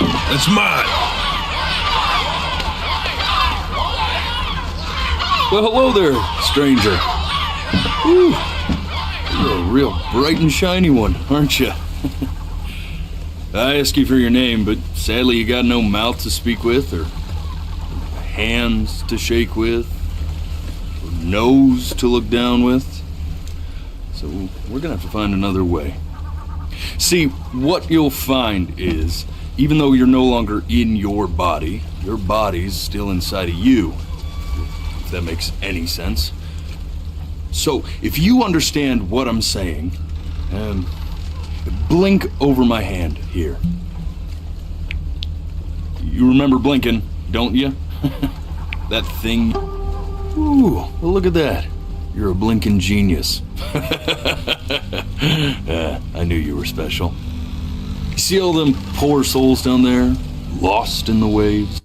That's mine. Well, hello there, stranger. Whew. You're a real bright and shiny one, aren't you? I asked you for your name, but sadly you got no mouth to speak with, or hands to shake with, or nose to look down with. So we're gonna have to find another way. See, what you'll find is, even though you're no longer in your body's still inside of you, if that makes any sense. So, if you understand what I'm saying, blink over my hand here. You remember blinking, don't you? That thing. Ooh, well, look at that. You're a blinking genius. I knew you were special. You see all them poor souls down there, lost in the waves?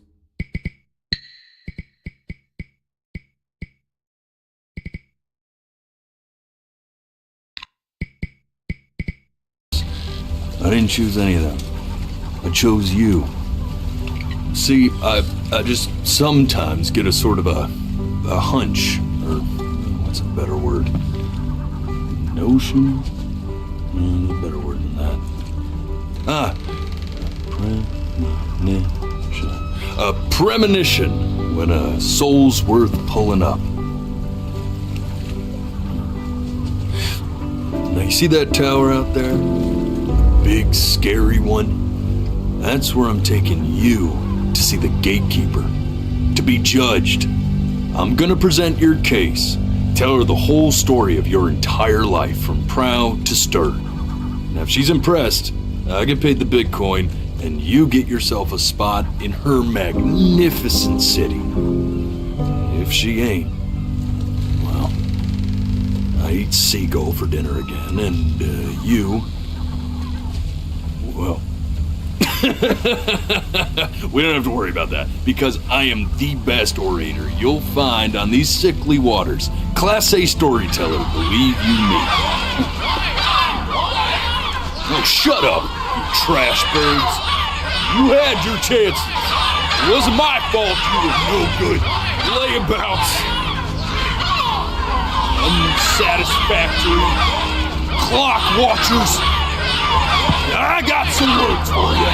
I didn't choose any of them. I chose you. See, I just sometimes get a sort of a hunch, or what's a better word? Notion? There's a better word than that. Premonition. A premonition when a soul's worth pulling up. Now you see that tower out there? Big, scary one. That's where I'm taking you to see the gatekeeper, to be judged. I'm gonna present your case, tell her the whole story of your entire life, from proud to stern. Now, if she's impressed, I get paid the Bitcoin, and you get yourself a spot in her magnificent city. If she ain't, well, I eat seagull for dinner again, and you... Well, we don't have to worry about that, because I am the best orator you'll find on these sickly waters. Class A storyteller, believe you me. Oh, shut up, you trash birds. You had your chances. It wasn't my fault you were no good layabouts. Unsatisfactory clock watchers. I got some words for you.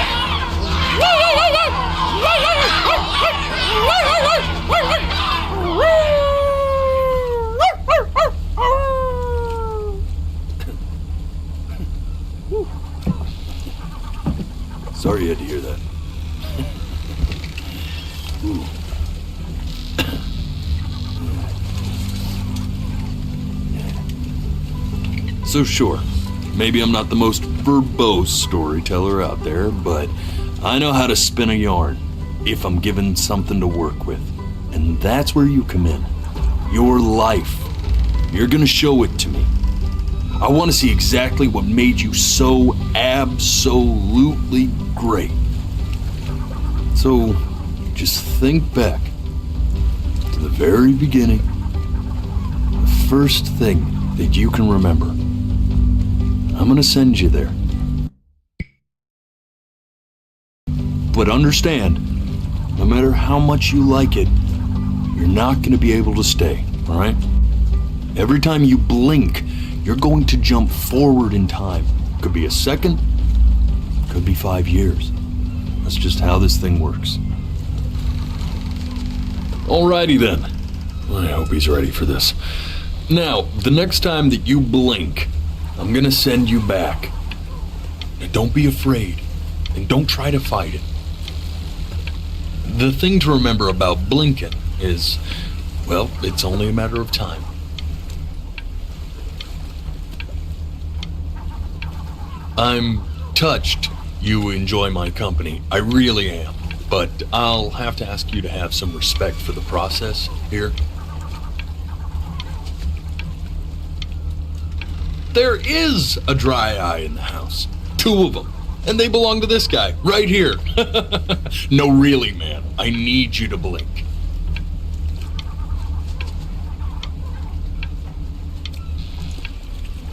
Sorry you had to hear that. So sure, maybe I'm not the most verbose storyteller out there, but I know how to spin a yarn if I'm given something to work with. And that's where you come in. Your life. You're gonna show it to me. I want to see exactly what made you so absolutely great. So just think back to the very beginning, the first thing that you can remember. I'm gonna send you there. But understand, no matter how much you like it, you're not gonna be able to stay, all right? Every time you blink, you're going to jump forward in time. Could be a second, could be 5 years. That's just how this thing works. Alrighty then. I hope he's ready for this. Now, the next time that you blink, I'm gonna send you back. Now, don't be afraid, and don't try to fight it. The thing to remember about blinking is, well, it's only a matter of time. I'm touched you enjoy my company. I really am. But I'll have to ask you to have some respect for the process here. There is a dry eye in the house. 2 of them. And they belong to this guy, right here. No, really, man. I need you to blink.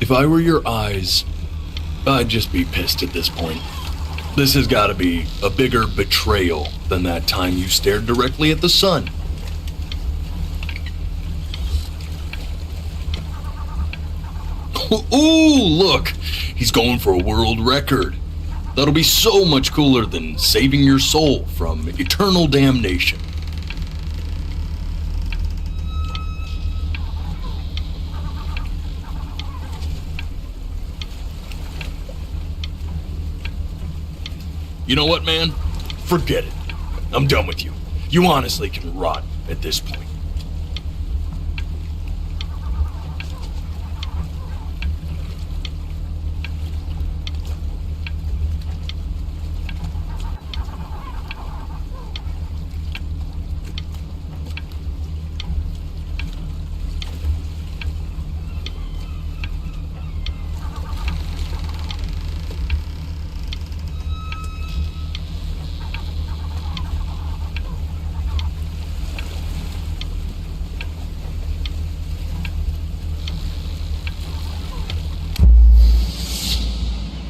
If I were your eyes, I'd just be pissed at this point. This has got to be a bigger betrayal than that time you stared directly at the sun. Ooh, look! He's going for a world record. That'll be so much cooler than saving your soul from eternal damnation. You know what, man? Forget it. I'm done with you. You honestly can rot at this point.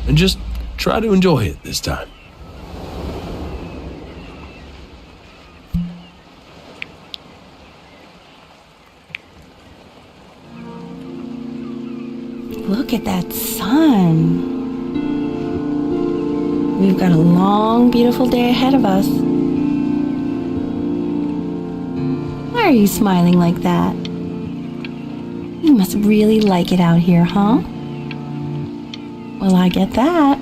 And just try to enjoy it this time. Look at that sun. We've got a long, beautiful day ahead of us. Why are you smiling like that? You must really like it out here, huh? Well, I get that.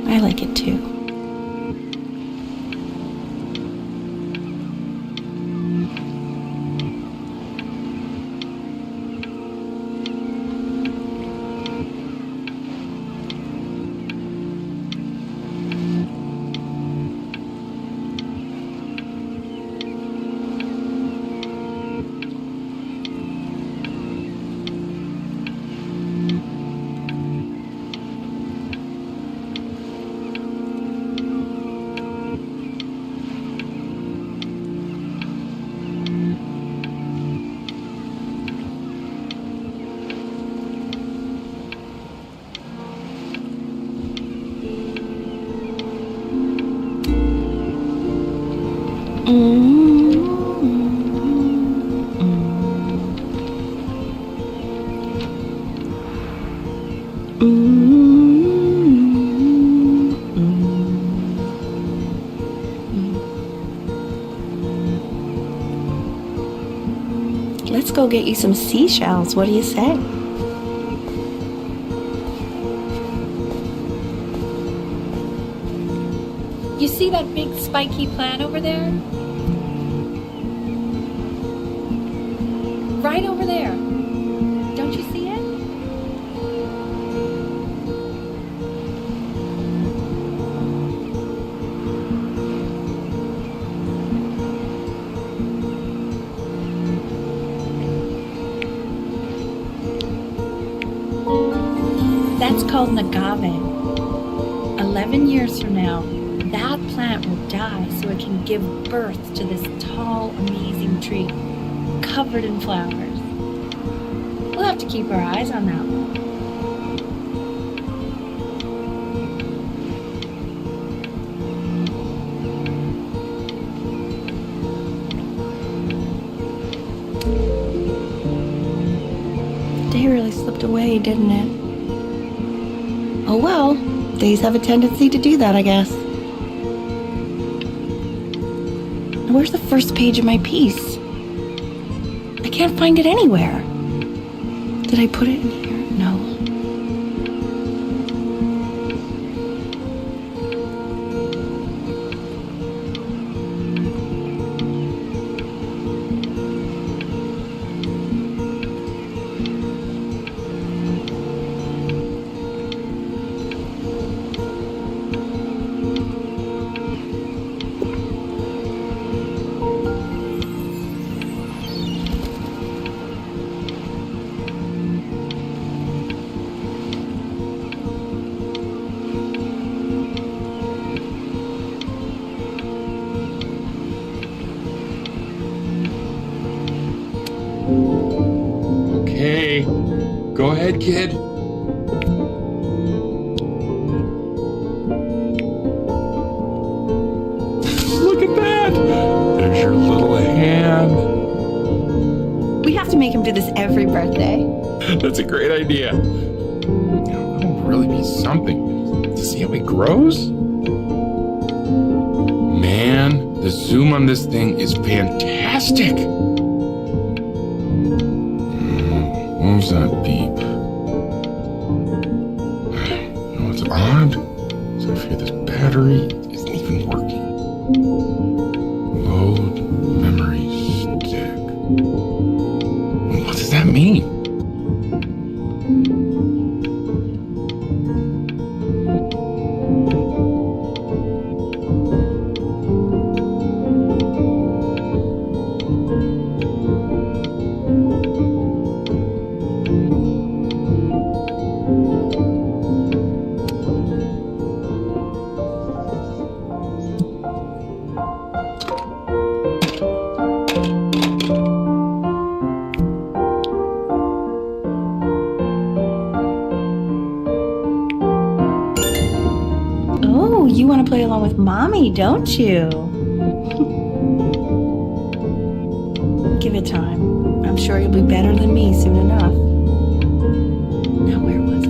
I like it too. Let's go get you some seashells. What do you say? You see that big spiky plant over there? Right over there. Don't you see it? That's called an agave. 11 years from now, that plant will die so it can give birth to this tall, amazing tree, covered in flowers. We'll have to keep our eyes on that one. The day really slipped away, didn't it? Oh well, days have a tendency to do that, I guess. Where's the first page of my piece? I can't find it anywhere. Did I put it in here? No. Okay, go ahead, kid. your little hand. We have to make him do this every birthday. That's a great idea. It'll really be something to see how he grows. Man, the zoom on this thing is fantastic. What was that beep? No, it's odd. So I figure this battery isn't even working. Load memory stick. What does that mean? Oh, you want to play along with Mommy, don't you? Give it time. I'm sure you'll be better than me soon enough. Now, where was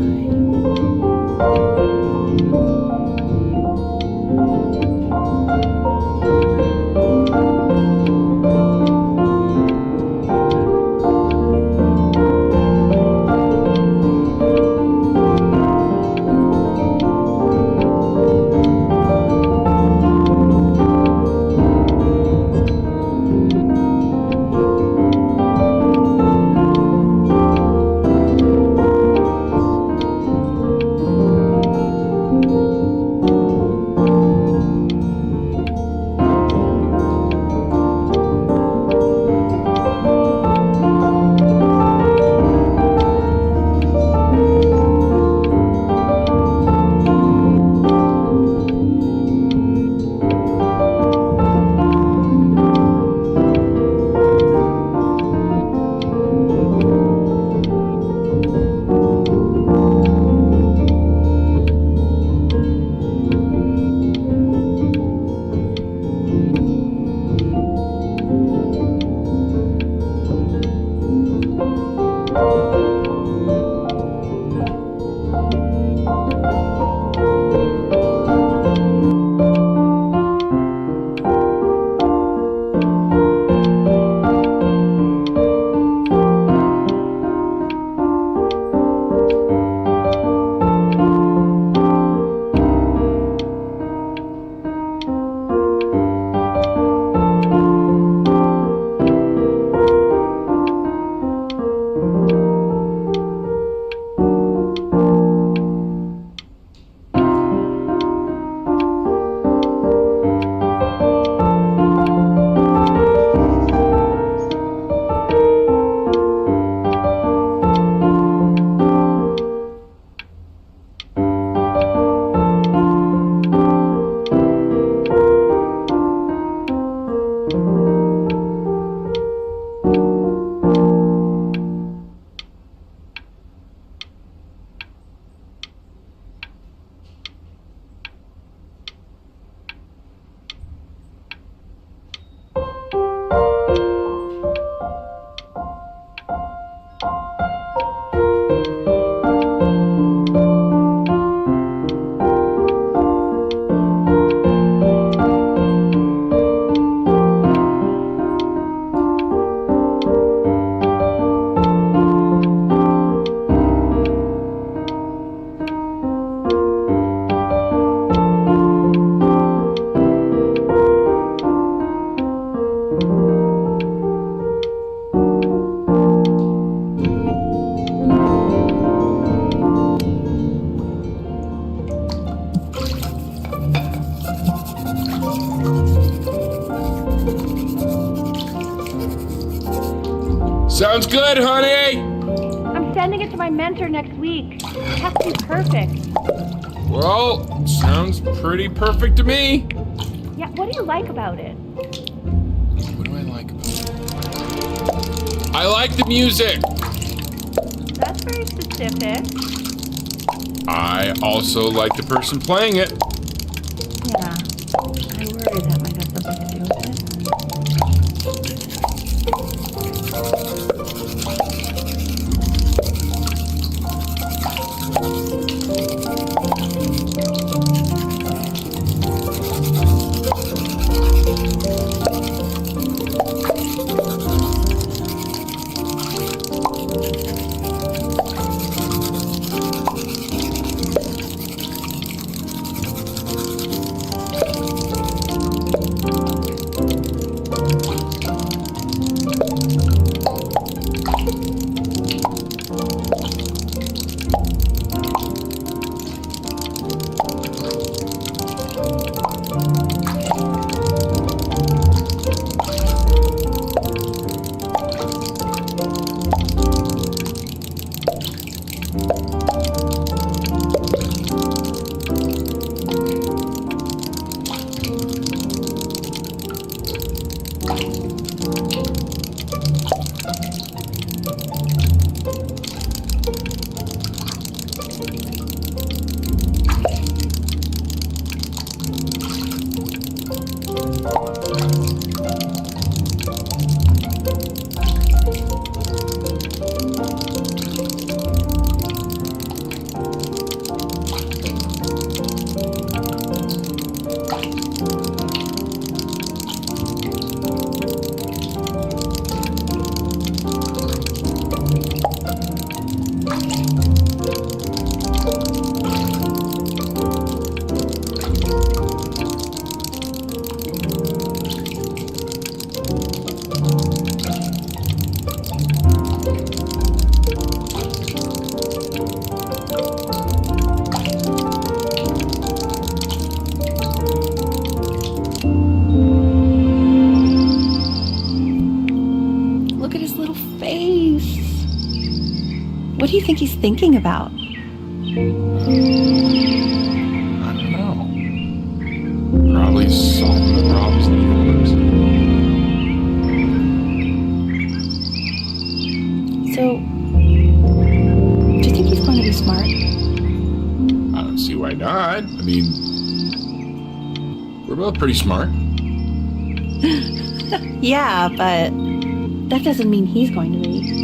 Sounds good, honey! I'm sending it to my mentor next week. It has to be perfect. Well, sounds pretty perfect to me. Yeah, what do you like about it? What do I like about it? I like the music. That's very specific. I also like the person playing it. Yeah, I worry that might have something to do with it. What do you think he's thinking about? I don't know. Probably solving the problems of the universe. So, do you think he's going to be smart? I don't see why not. I mean, we're both pretty smart. Yeah, but that doesn't mean he's going to be.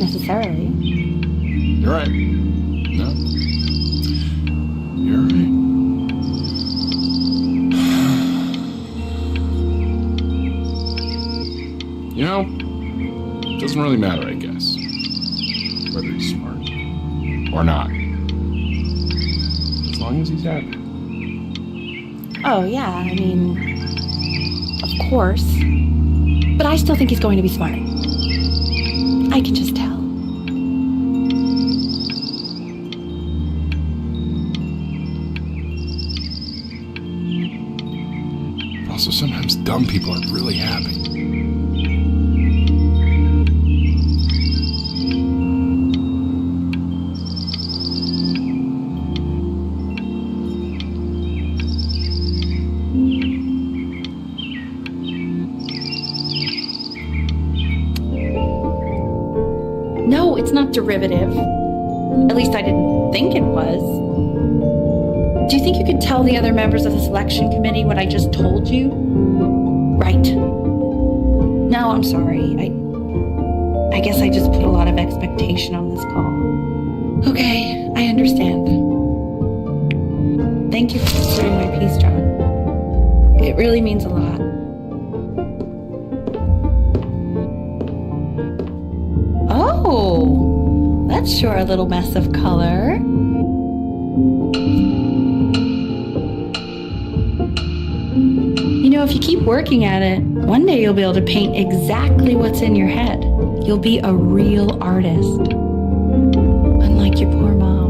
Necessarily. You're right. No. You're right. You know, it doesn't really matter, I guess, whether he's smart or not. As long as he's happy. Oh, yeah, I mean, of course. But I still think he's going to be smart. I can just tell. Also, sometimes dumb people are really happy. No, it's not derivative. At least I didn't think it was. Do you think you could tell the other members of the selection committee what I just told you? Right. No, I'm sorry. I guess I just put a lot of expectation on this call. Okay, I understand. Thank you for considering my piece, John. It really means a lot. Oh, that's sure a little mess of color. You know, if you keep working at it, one day you'll be able to paint exactly what's in your head. You'll be a real artist. Unlike your poor mom.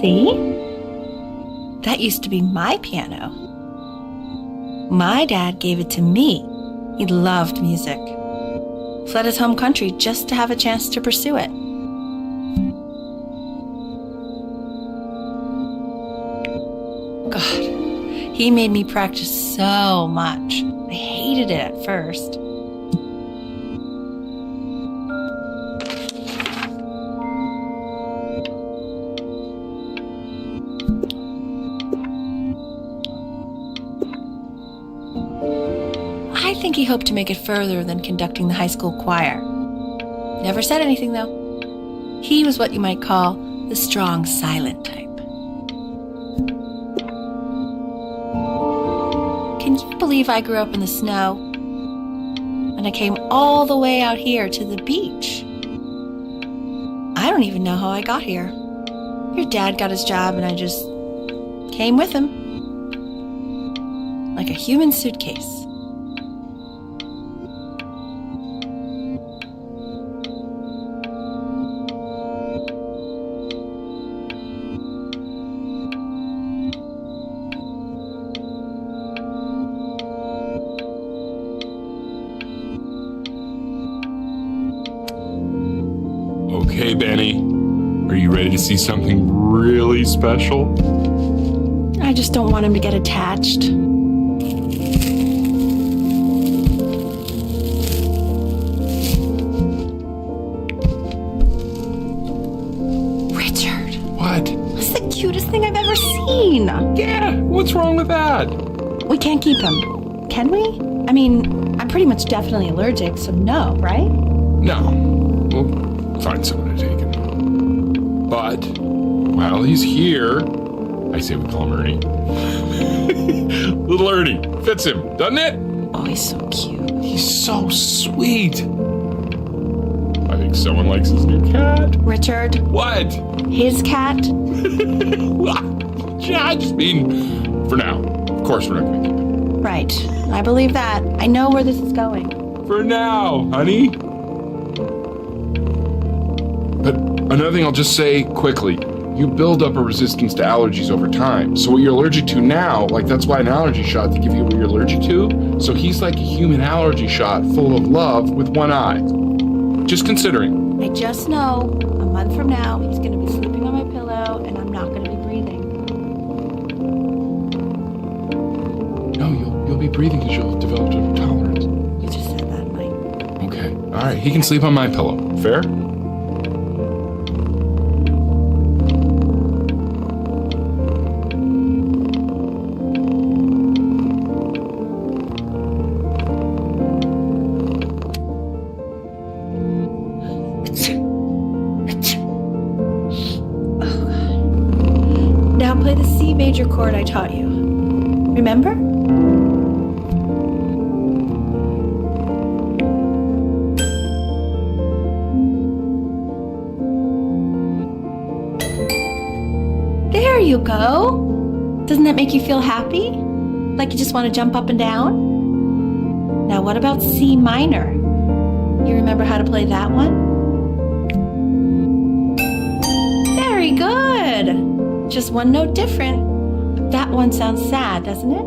See? That used to be my piano. My dad gave it to me. He loved music. Fled his home country just to have a chance to pursue it. God, he made me practice so much. I hated it at first. I think he hoped to make it further than conducting the high school choir. Never said anything, though. He was what you might call the strong, silent type. Can you believe I grew up in the snow? And I came all the way out here to the beach. I don't even know how I got here. Your dad got his job and I just came with him. Like a human suitcase. Okay, Benny. Are you ready to see something really special? I just don't want him to get attached. Richard. What? That's the cutest thing I've ever seen. Yeah, what's wrong with that? We can't keep him, can we? I mean, I'm pretty much definitely allergic, so no, right? No. We'll find someone to take him. But, while he's here, I say we call him Ernie. Little Ernie. Fits him, doesn't it? Oh, he's so cute. He's so sweet. I think someone likes his new cat. Richard, What? his cat? Yeah, I just mean, for now. Of course we're not going to keep him. Right, I believe that. I know where this is going. For now, honey. But another thing I'll just say quickly. You build up a resistance to allergies over time. So what you're allergic to now, like that's why an allergy shot to give you what you're allergic to. So he's like a human allergy shot full of love with one eye. Just considering. I just know a month from now he's going to be sleeping on my pillow and I'm not going to be breathing. No, you'll be breathing because you'll have developed a tolerance. You just said that, Mike. Okay. All right. He can sleep on my pillow. Fair? Now play the C major chord I taught you. Remember? There you go. Doesn't that make you feel happy? Like you just want to jump up and down? Now what about C minor? You remember how to play that one? Very good. Just one note different. But that one sounds sad, doesn't it?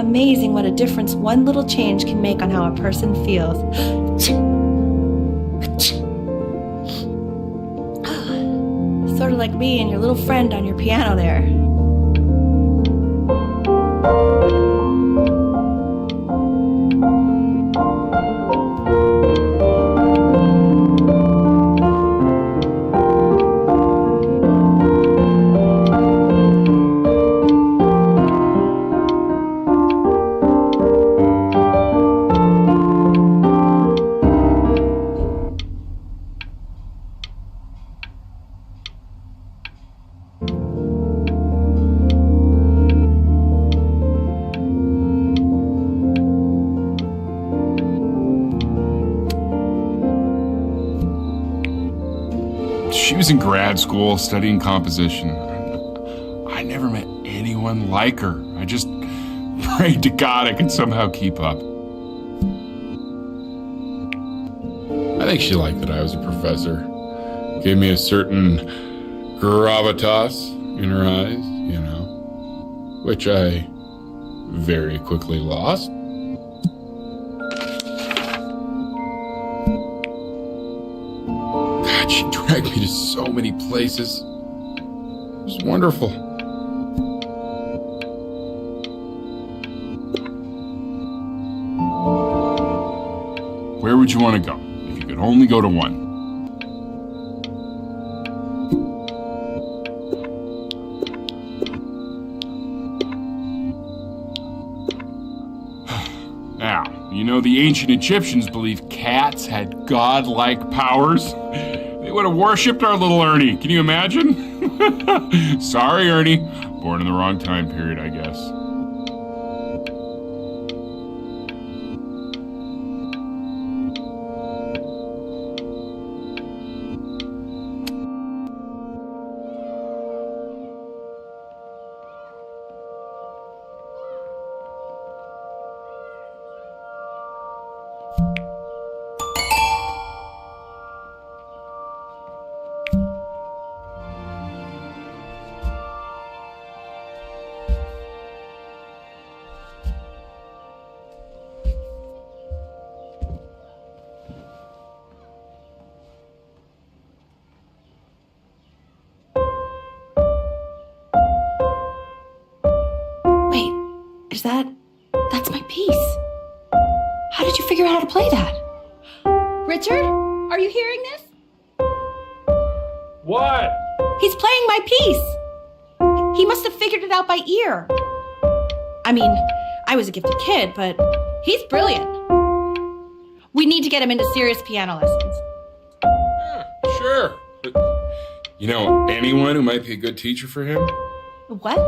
Amazing what a difference one little change can make on how a person feels. Sort of like me and your little friend on your piano there. She was in grad school studying composition. I never met anyone like her. I just prayed to God I could somehow keep up. I think she liked that I was a professor. Gave me a certain gravitas in her eyes, you know, which I very quickly lost. God, she dragged me to so many places. It was wonderful. Where would you want to go if you could only go to one? Now, you know the ancient Egyptians believed cats had godlike powers. They would have worshipped our little Ernie. Can you imagine? Sorry, Ernie. Born in the wrong time period, I guess. That's my piece. How did you figure out how to play that? Richard, are you hearing this? What? He's playing my piece. He must have figured it out by ear. I mean, I was a gifted kid, but he's brilliant. We need to get him into serious piano lessons. Sure. But, you know anyone who might be a good teacher for him? What?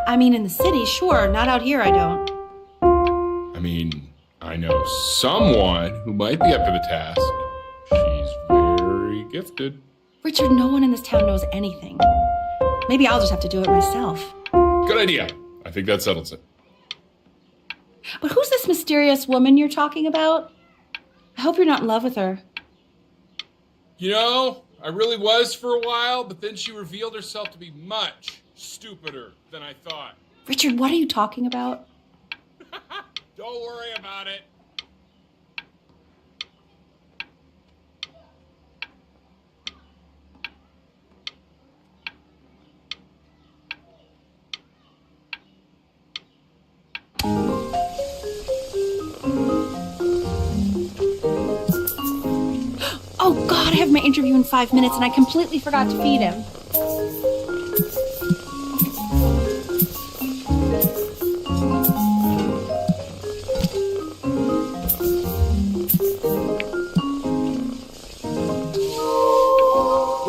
I mean, in the city, sure. Not out here, I don't. I mean, I know someone who might be up to the task. She's very gifted. Richard, no one in this town knows anything. Maybe I'll just have to do it myself. Good idea. I think that settles it. But who's this mysterious woman you're talking about? I hope you're not in love with her. You know, I really was for a while, but then she revealed herself to be much stupider than I thought. Richard, what are you talking about? Don't worry about it. Oh God, I have my interview in 5 minutes and I completely forgot to feed him.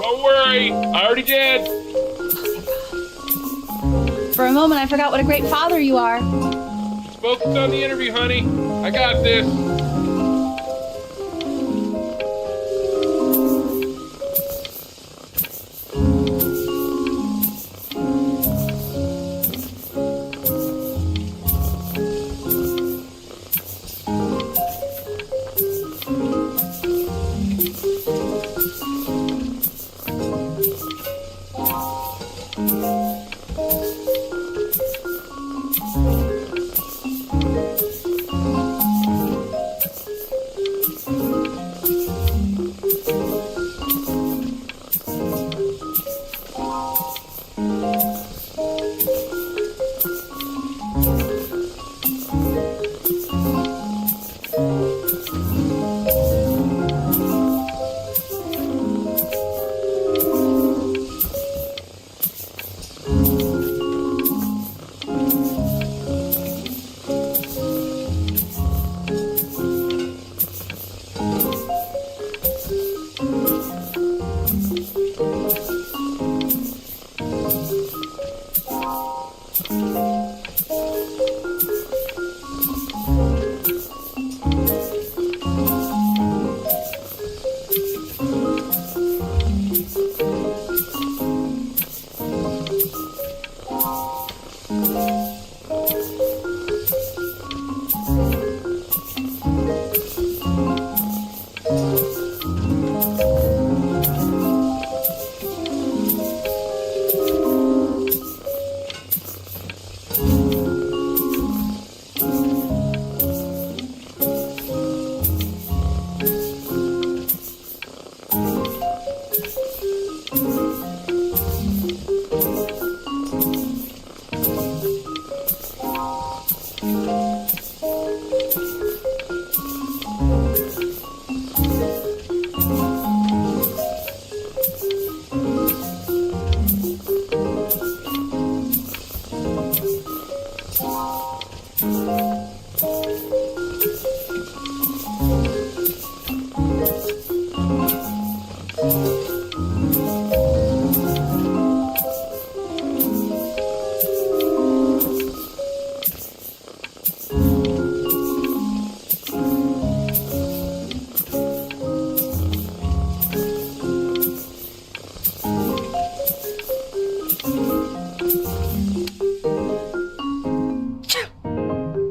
Don't worry, I already did. For a moment, I forgot what a great father you are. Just focus on the interview, honey. I got this.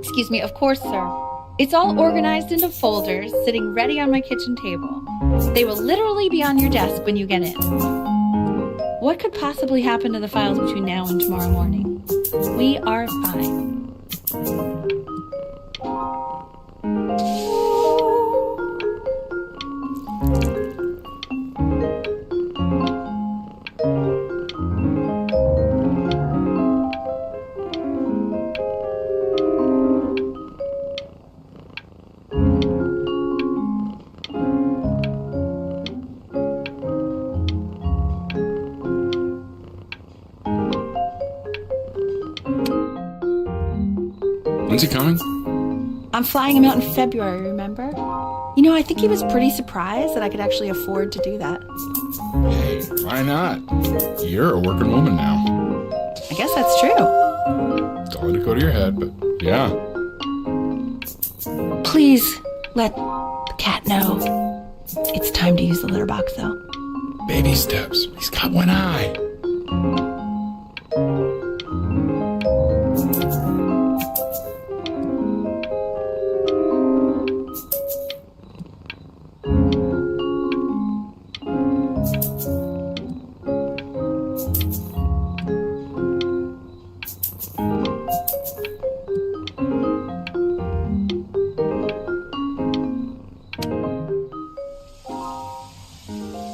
Excuse me, of course, sir. It's all organized into folders, sitting ready on my kitchen table. They will literally be on your desk when you get in. What could possibly happen to the files between now and tomorrow morning? We are fine. I'm flying him out in February, remember? You know, I think he was pretty surprised that I could actually afford to do that. Hey, why not? You're a working woman now. I guess that's true. Don't let it go to your head, but yeah. Please let the cat know. It's time to use the litter box, though. Baby steps. He's got one eye.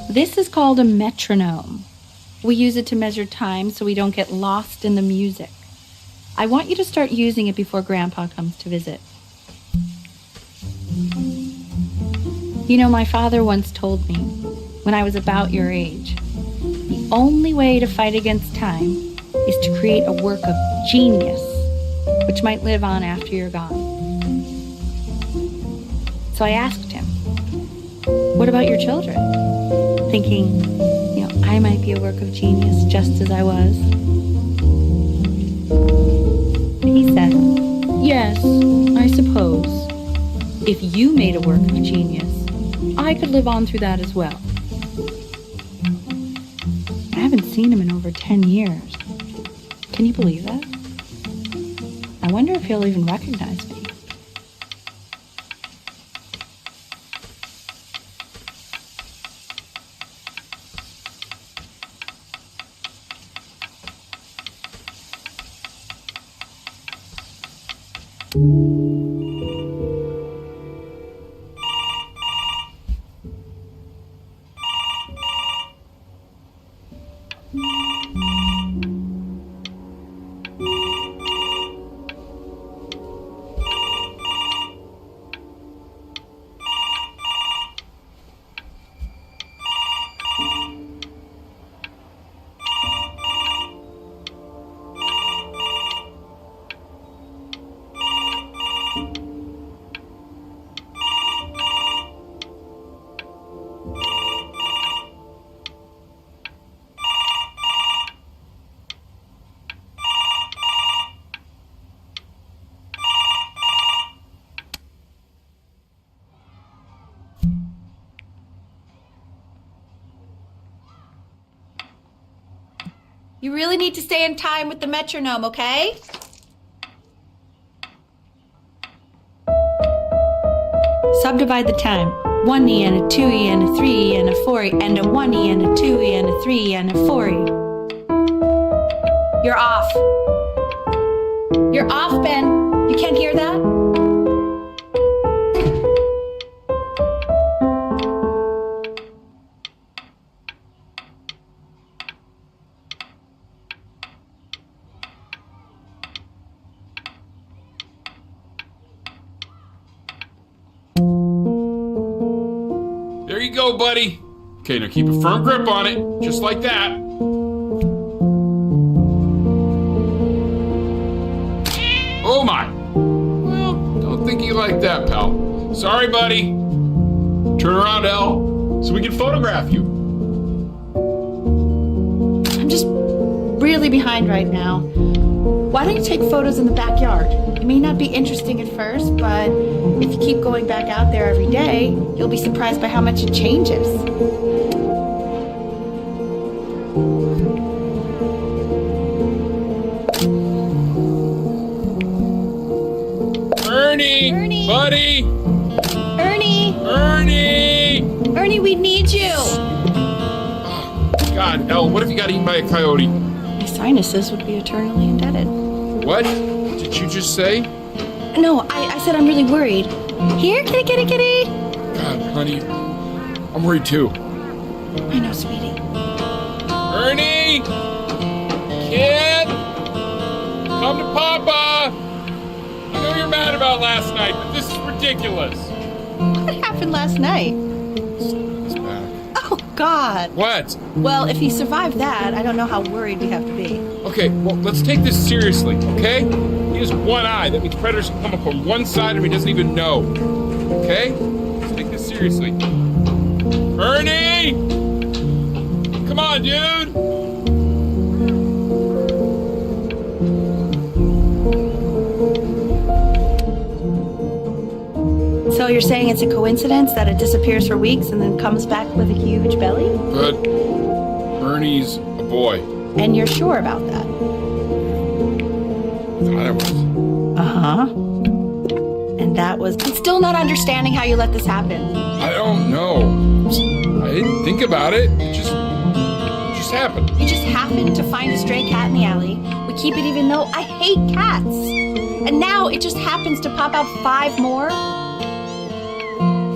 This is called a metronome. We use it to measure time so we don't get lost in the music. I want you to start using it before Grandpa comes to visit. You know, my father once told me, when I was about your age, the only way to fight against time is to create a work of genius, which might live on after you're gone. So I asked him, what about your children? Thinking, you know, I might be a work of genius just as I was. He said, yes, I suppose. If you made a work of genius, I could live on through that as well. I haven't seen him in over 10 years. Can you believe that? I wonder if he'll even recognize me. You really need to stay in time with the metronome, okay? Subdivide the time. 1E and a 2E and a 3E and a 4E and a 1E and a 2E and a 3E and a 4E. You're off. You're off, Ben. You can't hear that? There you go, buddy. Okay, now keep a firm grip on it, just like that. Oh my. Well, don't think you like that, pal. Sorry, buddy. Turn around, Elle, so we can photograph you. I'm just really behind right now. Why don't you take photos in the backyard? It may not be interesting at first, but if you keep going back out there every day, you'll be surprised by how much it changes. Ernie! Buddy! Ernie, we need you! God, Elle, what if you got eaten by a coyote? My sinuses would be eternally indebted. What did you just say? No, I said I'm really worried. Here, kitty. God, honey, I'm worried too. I know, sweetie. Ernie! Kid! Come to Papa! I know you're mad about last night, but this is ridiculous. What happened last night? It's back. Oh, God. What? Well, if he survived that, I don't know how worried we have to be. Okay, well, let's take this seriously, okay? He has one eye. That means predators can come up on one side of him he doesn't even know. Okay? Let's take this seriously. Ernie! Come on, dude! So you're saying it's a coincidence that it disappears for weeks and then comes back with a huge belly? But Ernie's a boy. And you're sure about that? Thought I was. Uh-huh. And that was... I'm still not understanding how you let this happen. I don't know. I didn't think about it. It just happened. You just happened to find a stray cat in the alley. We keep it even though I hate cats. And now it just happens to pop out 5 more?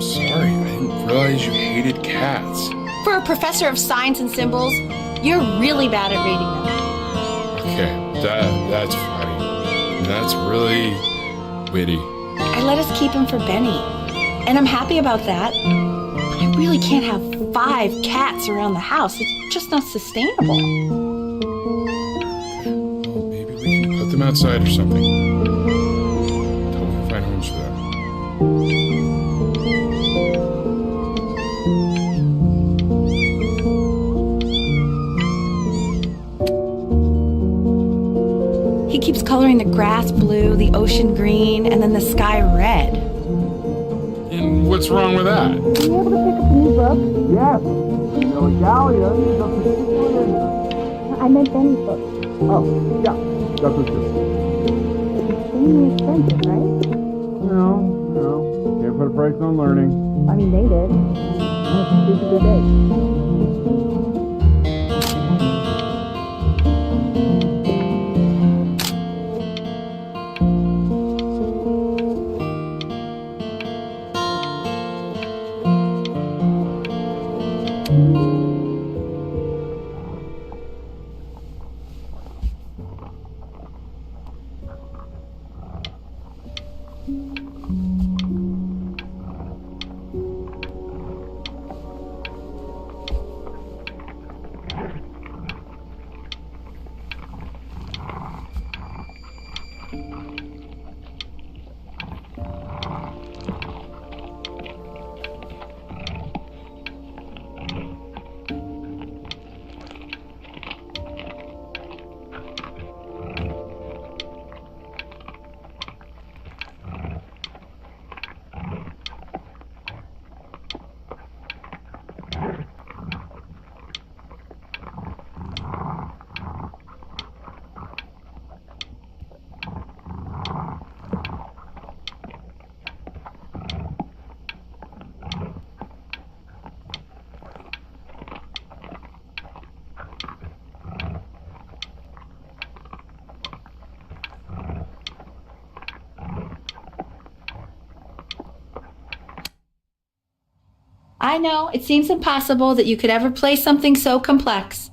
Sorry, I didn't realize you hated cats. For a professor of signs and symbols, you're really bad at reading them. Okay, that's funny. That's really witty. I let us keep him for Benny. And I'm happy about that. But I really can't have 5 cats around the house. It's just not sustainable. Well, maybe we can put them outside or something. Until we can find homes for them. He keeps coloring the grass blue, the ocean green, and then the sky red. And what's wrong with that? Are you able to pick up a new book? Yes. Gallia is a particular... I meant Benny's book. Oh, yeah. That's what it is. It's extremely expensive, right? No. Can't put a price on learning. I mean, they did. It's a good day. I know, it seems impossible that you could ever play something so complex.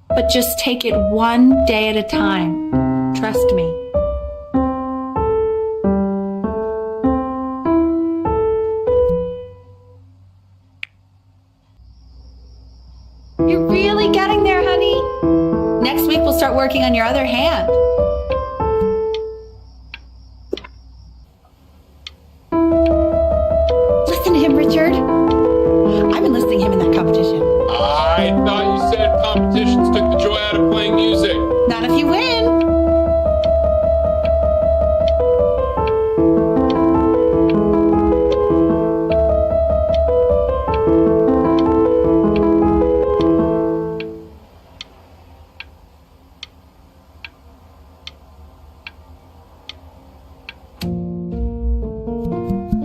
But just take it one day at a time. Trust me. You're really getting there, honey. Next week we'll start working on your other hand. Listen to him, Richard. I'm enlisting him in that competition. I thought you said competitions took the joy out of playing music. Not if you win.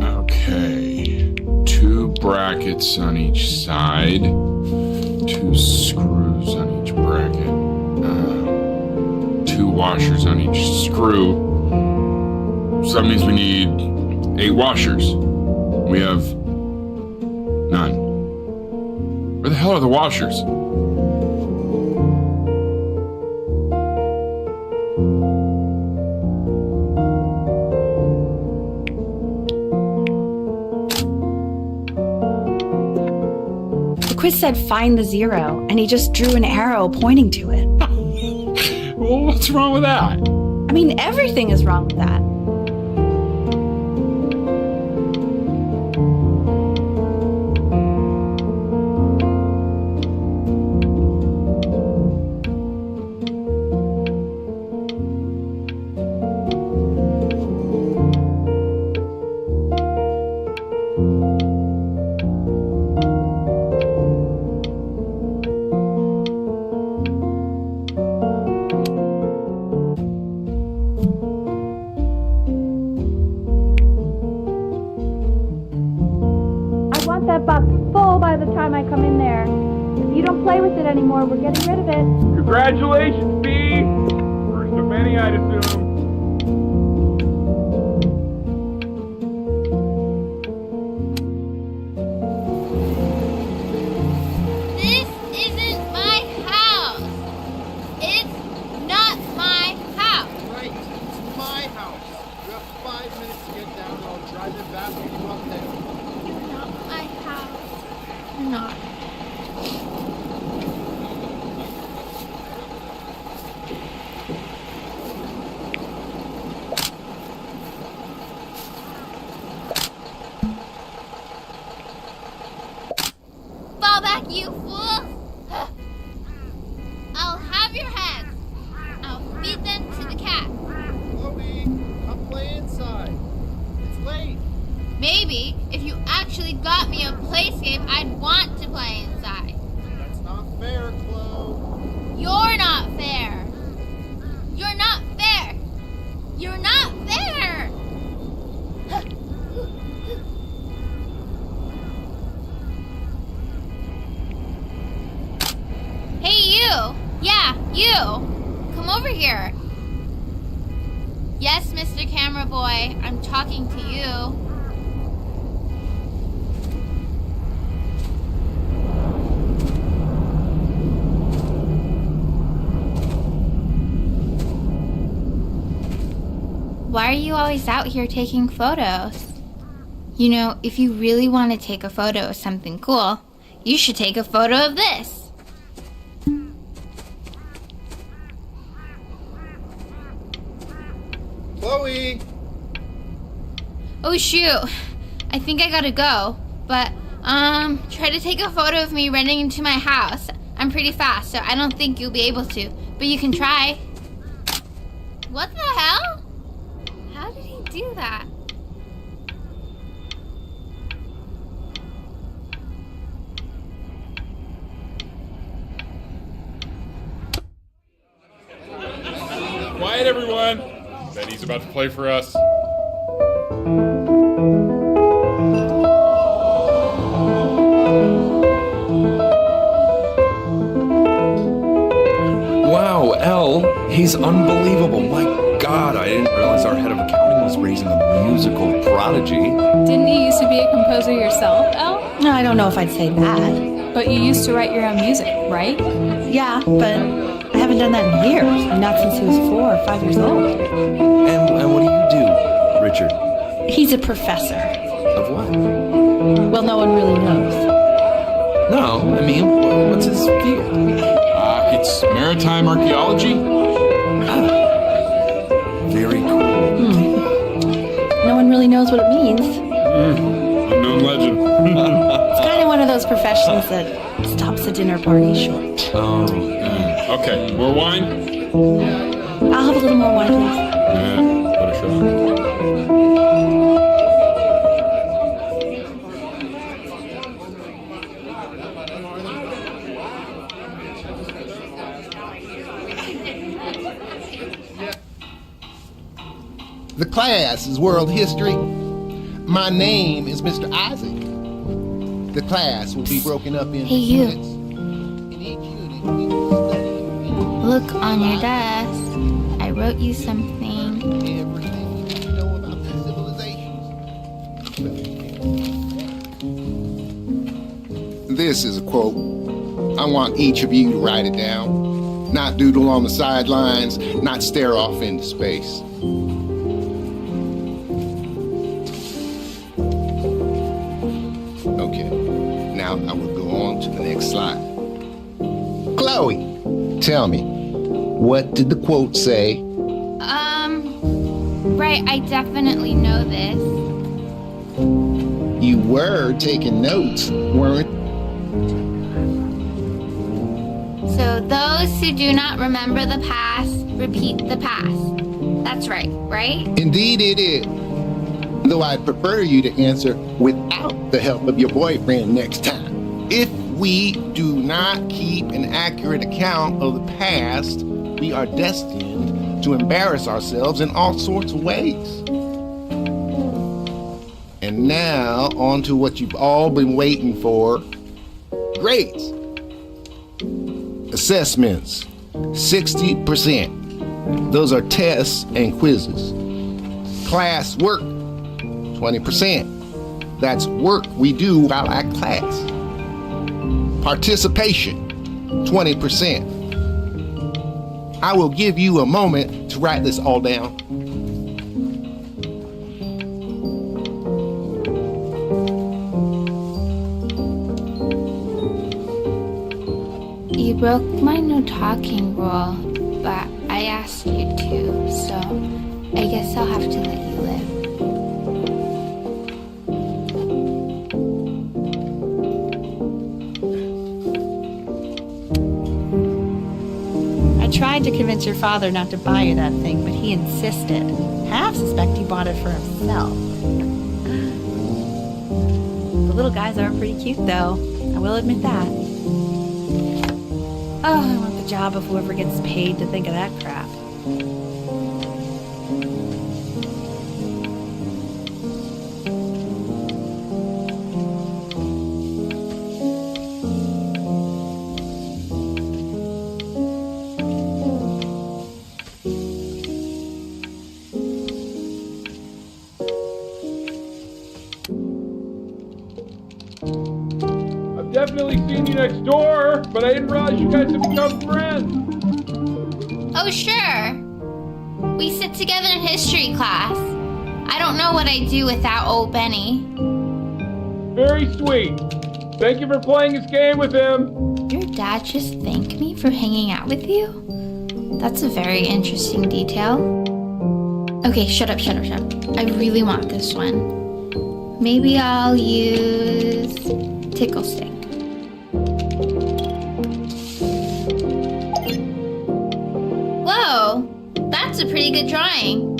Okay, 2 brackets on each side, 2 screws on each bracket, 2 washers on each screw. So that means we need 8 washers. We have none. Where the hell are the washers? The quiz said find the 0, and he just drew an arrow pointing to it. Well, what's wrong with that? I mean, everything is wrong with that. That box full by the time I come in there. If you don't play with it anymore, we're getting rid of it. Congratulations, B! First of many, I'd assume. This isn't my house. It's not my house. Right, it's my house. You have 5 minutes to get down, and I'll drive it back when you up there. It's not my house. You're not. Fall back, you fool! I'll have your heads. I'll feed them to the cat. Chloe, come play inside. It's late. Maybe if you actually got me a playscape, I'd want to play inside. That's not fair, Chloe. You're not fair. You're not fair. You're not fair. Hey, you. Yeah, you. Come over here. Yes, Mr. Camera Boy, I'm talking to you. Why are you always out here taking photos? You know, if you really want to take a photo of something cool, you should take a photo of this. Chloe! Oh shoot, I think I gotta go. But, try to take a photo of me running into my house. I'm pretty fast, so I don't think you'll be able to. But you can try. What the hell? How did he do that? Quiet, everyone. Betty's about to play for us. Wow, L, he's unbelievable. My God, I didn't realize our head of accounting was raising a musical prodigy. Didn't you used to be a composer yourself, Elle? No, I don't know if I'd say that. But you used to write your own music, right? Yeah, but I haven't done that in years. Not since he was 4 or 5 years old. And what do you do, Richard? He's a professor. Of what? Well, no one really knows. No, I mean, what's his field? It's maritime archaeology. Very cool. No one really knows what it means. Unknown legend. It's kind of one of those professions that stops a dinner party short. Oh, Okay, more wine? I'll have a little more wine, please. Yeah, put a shot. The class is world history. My name is Mr. Isaac. The class will be broken up into Hey, you. units. In each unit, we will study Look on your desk. I wrote you something. everything you need to know about these civilizations. This is a quote. I want each of you to write it down. Not doodle on the sidelines, not stare off into space. Okay, now I will go on to the next slide. Chloe, tell me, what did the quote say? Right, I definitely know this. You were taking notes, weren't? So those who do not remember the past, repeat the past. That's right, right? Indeed it is. Though I'd prefer you to answer without the help of your boyfriend next time. If we do not keep an accurate account of the past, we are destined to embarrass ourselves in all sorts of ways. And now, on to what you've all been waiting for. Grades. Assessments, 60%. Those are tests and quizzes. Class work, 20%. That's work we do while at class. Participation, 20%. I will give you a moment to write this all down. You broke my no talking rule, but I asked you to, so I guess I'll have to let you live. I tried to convince your father not to buy you that thing, but he insisted. Half suspect he bought it for himself. The little guys are pretty cute, though. I will admit that. Oh, I want the job of whoever gets paid to think of that crap. I've definitely seen you next door, but I didn't realize you guys have become friends. Oh, sure. We sit together in history class. I don't know what I'd do without old Benny. Very sweet. Thank you for playing this game with him. Your dad just thanked me for hanging out with you? That's a very interesting detail. Okay, shut up. I really want this one. Maybe I'll use Tickle Stick. Whoa, that's a pretty good drawing.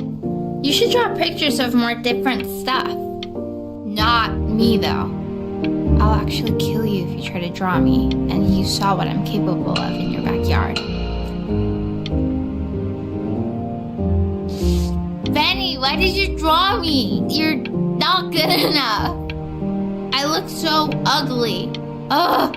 You should draw pictures of more different stuff. Not me, though. I'll actually kill you if you try to draw me, and you saw what I'm capable of in your backyard. Benny, why did you draw me? You're not good enough. I look so ugly. Ugh.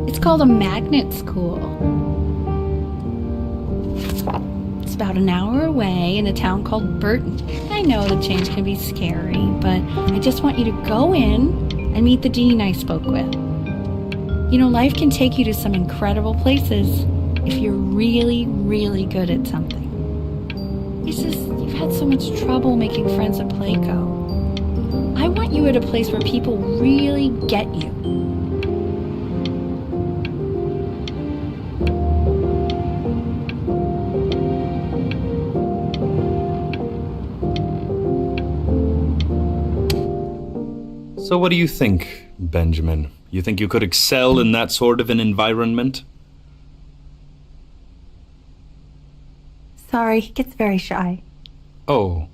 It's called a magnet school. It's about an hour away in a town called Burton. I know the change can be scary, but I just want you to go in and meet the dean I spoke with. You know, life can take you to some incredible places if you're really, really good at something. It's just, you've had so much trouble making friends at Playco. I want you at a place where people really get you. So what do you think, Benjamin? You think you could excel in that sort of an environment? Sorry, he gets very shy. Oh,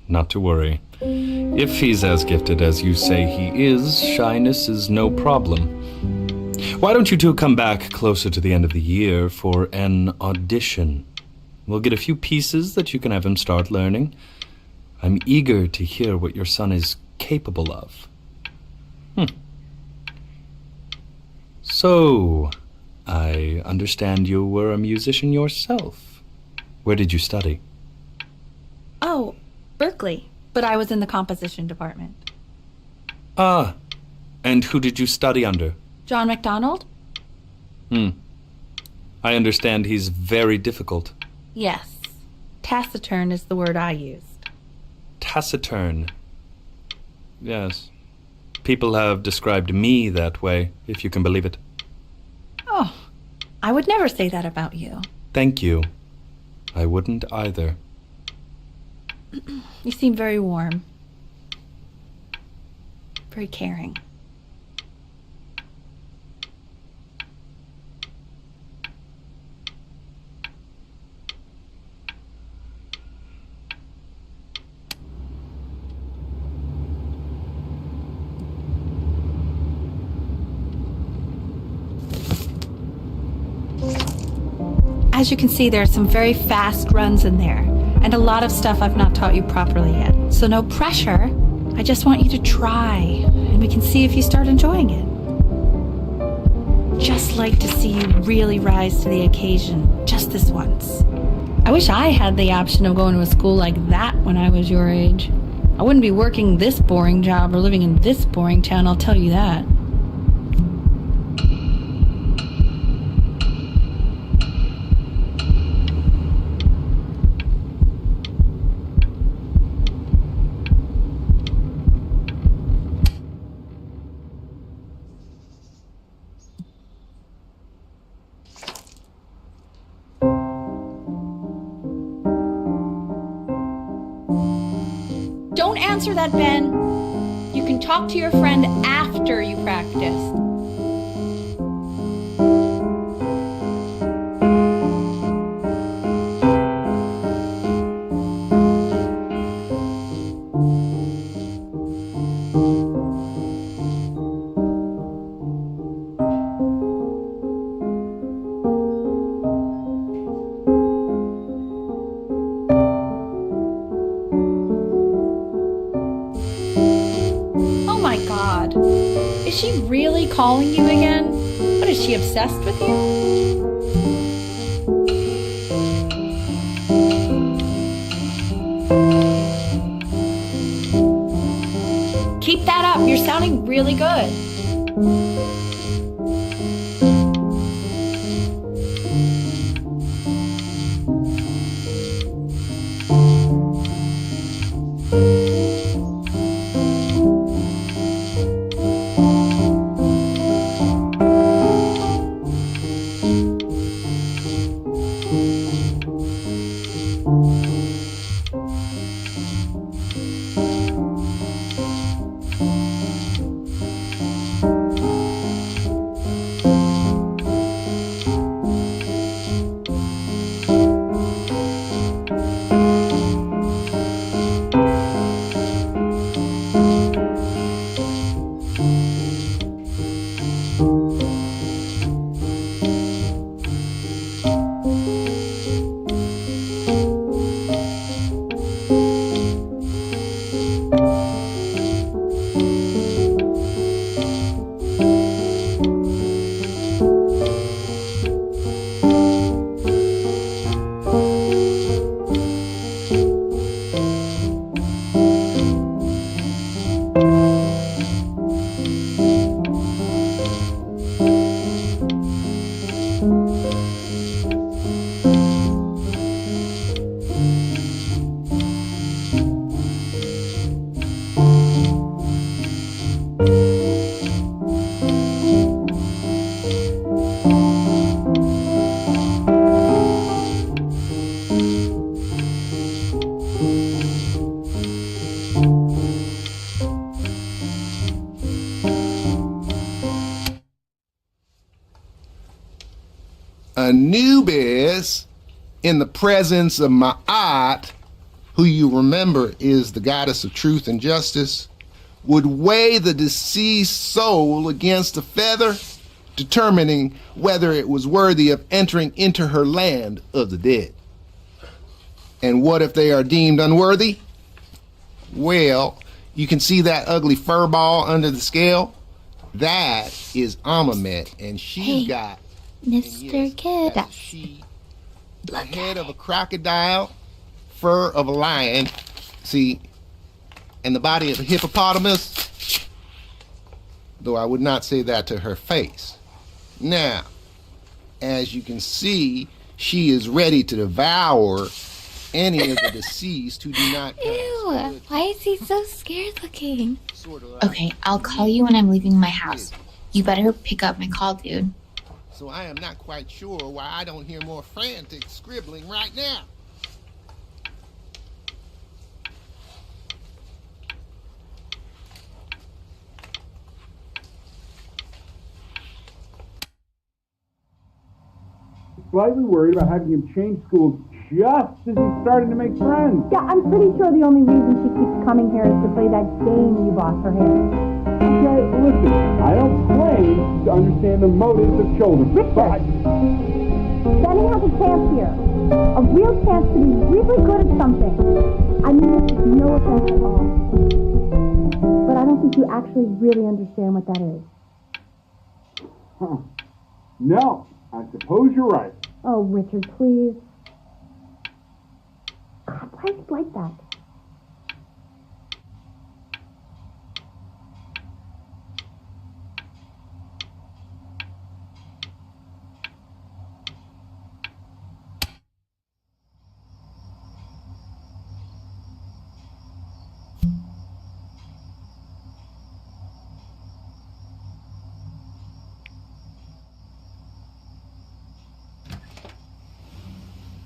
not to worry. If he's as gifted as you say he is, shyness is no problem. Why don't you two come back closer to the end of the year for an audition? We'll get a few pieces that you can have him start learning. I'm eager to hear what your son is capable of. So, I understand you were a musician yourself. Where did you study? Oh, Berkeley. But I was in the composition department. Ah, and who did you study under? John MacDonald? I understand he's very difficult. Yes. Taciturn is the word I used. Taciturn. Yes. People have described me that way, if you can believe it. Oh, I would never say that about you. Thank you. I wouldn't either. You seem very warm. Very caring. As you can see, there are some very fast runs in there, and a lot of stuff I've not taught you properly yet. So no pressure. I just want you to try, and we can see if you start enjoying it. Just like to see you really rise to the occasion, just this once. I wish I had the option of going to a school like that when I was your age. I wouldn't be working this boring job or living in this boring town, I'll tell you that. Don't answer that, Ben. You can talk to your friend after you practice. Is she really calling you again? What, is she obsessed with you? Keep that up. You're sounding really good. Anubis, in the presence of Ma'at, who you remember is the goddess of truth and justice, would weigh the deceased soul against a feather, determining whether it was worthy of entering into her land of the dead. And what if they are deemed unworthy? Well, you can see that ugly fur ball under the scale? That is Amamet, and she's got... Mr. Kid. The head of a crocodile, fur of a lion, see, and the body of a hippopotamus, though I would not say that to her face. Now, As you can see, she is ready to devour any of the deceased who do not. Ew, why is he so scared looking? Okay, I'll call you when I'm leaving my house. You better pick up my call, dude. So I am not quite sure why I don't hear more frantic scribbling right now. Slightly worried about having him change schools just as he's starting to make friends. Yeah, I'm pretty sure the only reason she keeps coming here is to play that game you bought for him. Okay, listen, I don't claim to understand the motives of children, but... Benny has a chance here. A real chance to be really good at something. I mean this with no offense at all. But I don't think you actually really understand what that is. Huh. No, I suppose you're right. Oh, Richard, please. God, why is he like that?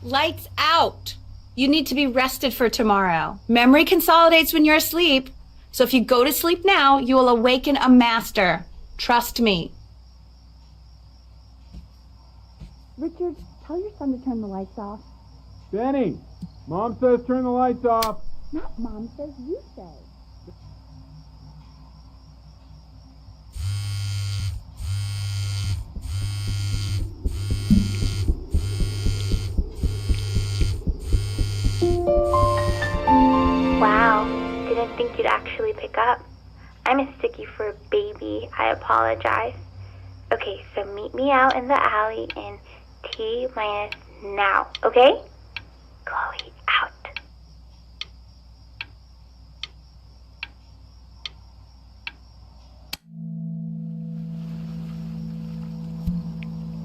Lights out. You need to be rested for tomorrow. Memory consolidates when you're asleep. So if you go to sleep now, you will awaken a master. Trust me. Richard, tell your son to turn the lights off. Benny, Mom says turn the lights off. Not Mom says, you say. Wow, didn't think you'd actually pick up. I'm a sticky for a baby. I apologize. Okay, so meet me out in the alley in T minus now, okay? Chloe, out.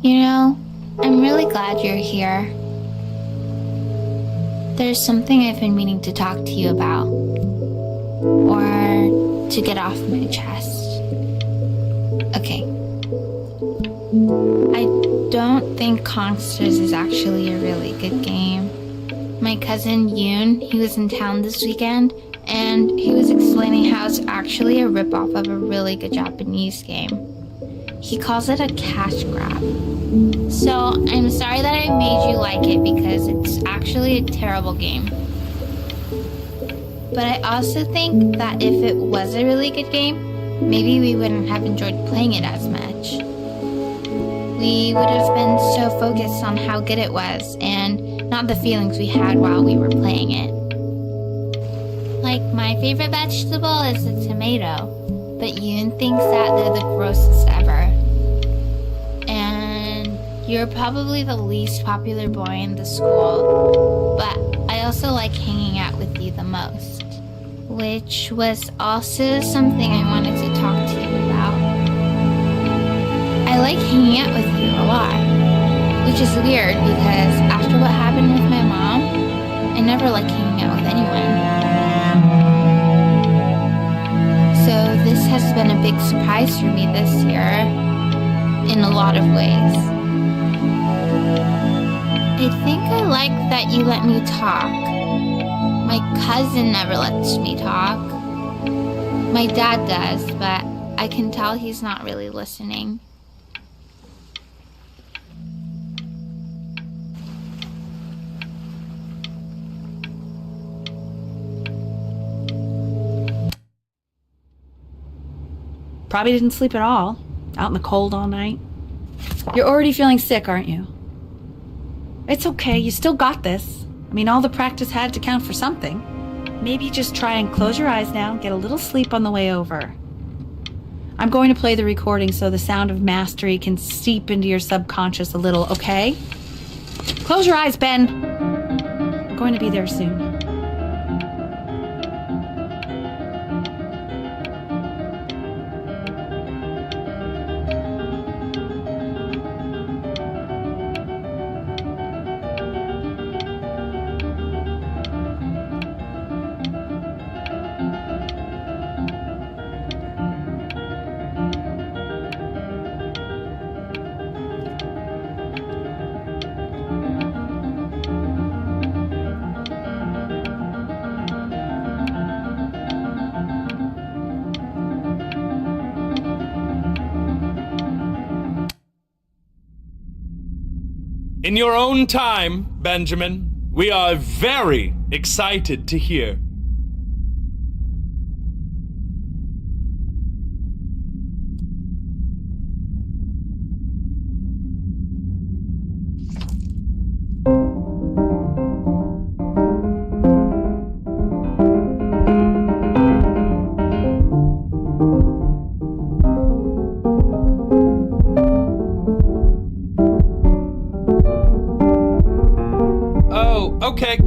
You know, I'm really glad you're here. There's something I've been meaning to talk to you about, or to get off my chest. Okay. I don't think Consters is actually a really good game. My cousin Yoon, he was in town this weekend, and he was explaining how it's actually a ripoff of a really good Japanese game. He calls it a cash grab. So I'm sorry that I made you like it because it's actually a terrible game. But I also think that if it was a really good game, maybe we wouldn't have enjoyed playing it as much. We would have been so focused on how good it was and not the feelings we had while we were playing it. Like, my favorite vegetable is the tomato, but Yoon thinks that they're the grossest ever. You're probably the least popular boy in the school, but I also like hanging out with you the most, which was also something I wanted to talk to you about. I like hanging out with you a lot, which is weird because after what happened with my mom, I never liked hanging out with anyone. So this has been a big surprise for me this year, in a lot of ways. I think I like that you let me talk. My cousin never lets me talk. My dad does, but I can tell he's not really listening. Probably didn't sleep at all. Out in the cold all night. You're already feeling sick, aren't you? It's okay, you still got this. I mean, all the practice had to count for something. Maybe just try and close your eyes now, get a little sleep on the way over. I'm going to play the recording so the sound of mastery can seep into your subconscious a little, okay? Close your eyes, Ben. We're going to be there soon. In your own time, Benjamin. We are very excited to hear.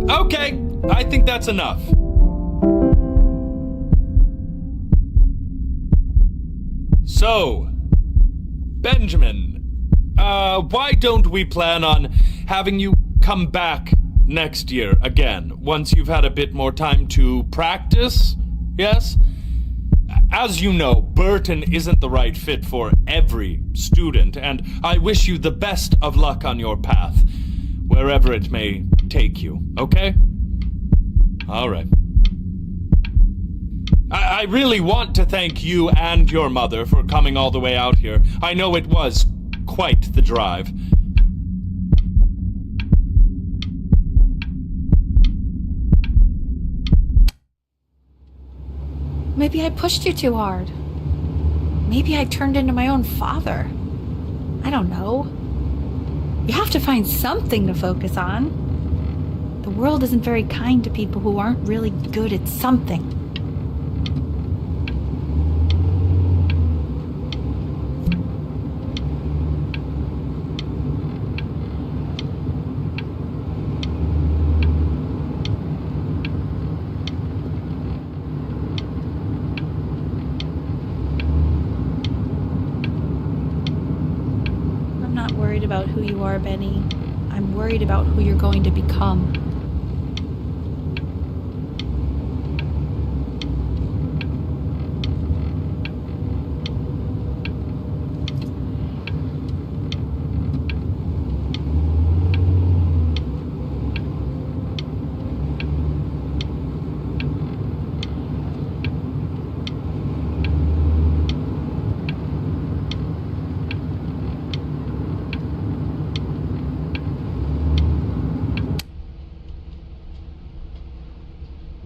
Okay, I think that's enough. So, Benjamin, why don't we plan on having you come back next year again, once you've had a bit more time to practice? Yes? As you know, Burton isn't the right fit for every student, and I wish you the best of luck on your path, wherever it may take you, okay? All right. I really want to thank you and your mother for coming all the way out here. I know it was quite the drive. Maybe I pushed you too hard. Maybe I turned into my own father. I don't know. You have to find something to focus on. The world isn't very kind to people who aren't really good at something. I'm not worried about who you are, Benny. I'm worried about who you're going to become.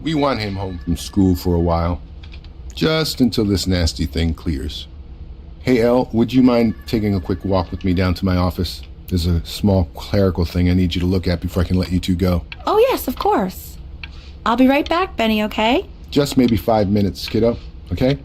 We want him home from school for a while, just until this nasty thing clears. Hey, Elle, would you mind taking a quick walk with me down to my office? There's a small clerical thing I need you to look at before I can let you two go. Oh, yes, of course. I'll be right back, Benny, okay? Just maybe 5 minutes, kiddo, okay?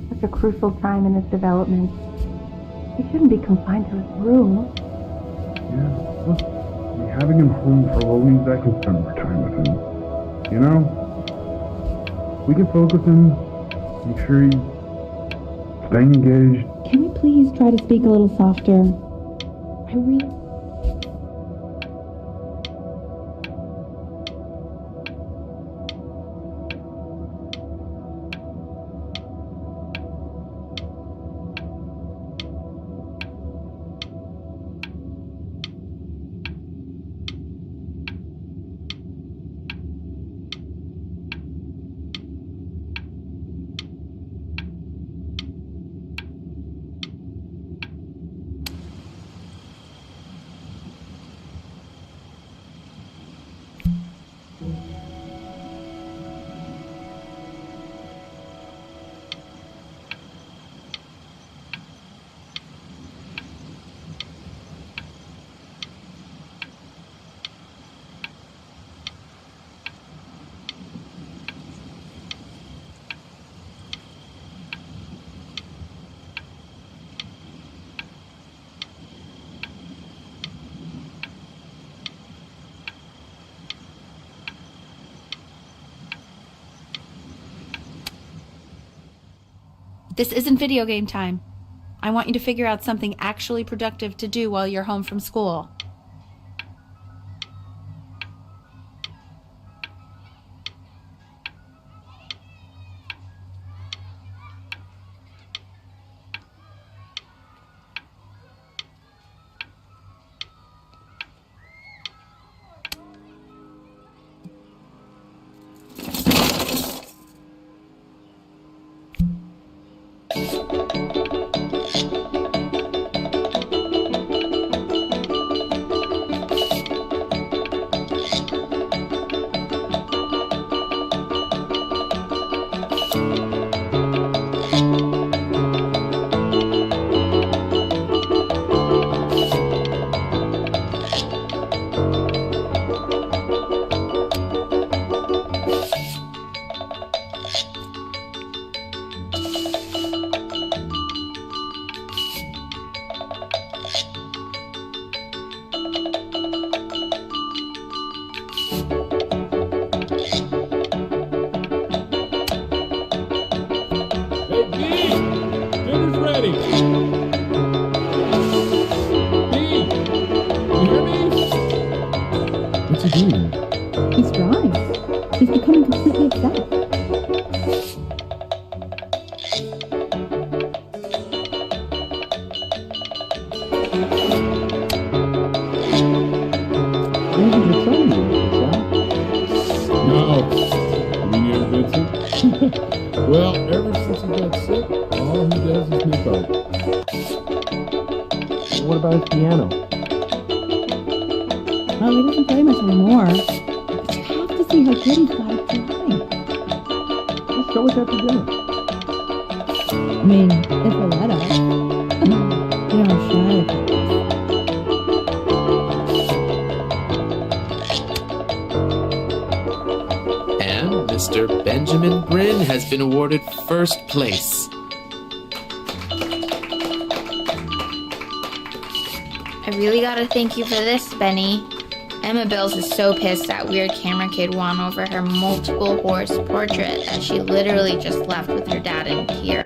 Such a crucial time in his development. He shouldn't be confined to his room. Yeah, look, having him home for all means I can spend more time with him. You know? We can focus him, make sure he's staying engaged. Can we please try to speak a little softer? I really... This isn't video game time. I want you to figure out something actually productive to do while you're home from school. What's he doing? He's drawing. He's becoming completely obsessed. No. You mean you ever Vincent? Well, ever since he got sick, all he does is make art. What about his piano? Oh, he doesn't play much anymore. But you have to see how good he's got at drawing. Just show us after dinner. I mean, if he'll let us. You know how shy it is. And Mr. Benjamin Bryn has been awarded first place. I really gotta thank you for this, Benny. Emma Bills is so pissed that weird camera kid won over her multiple horse portrait that she literally just left with her dad in tears.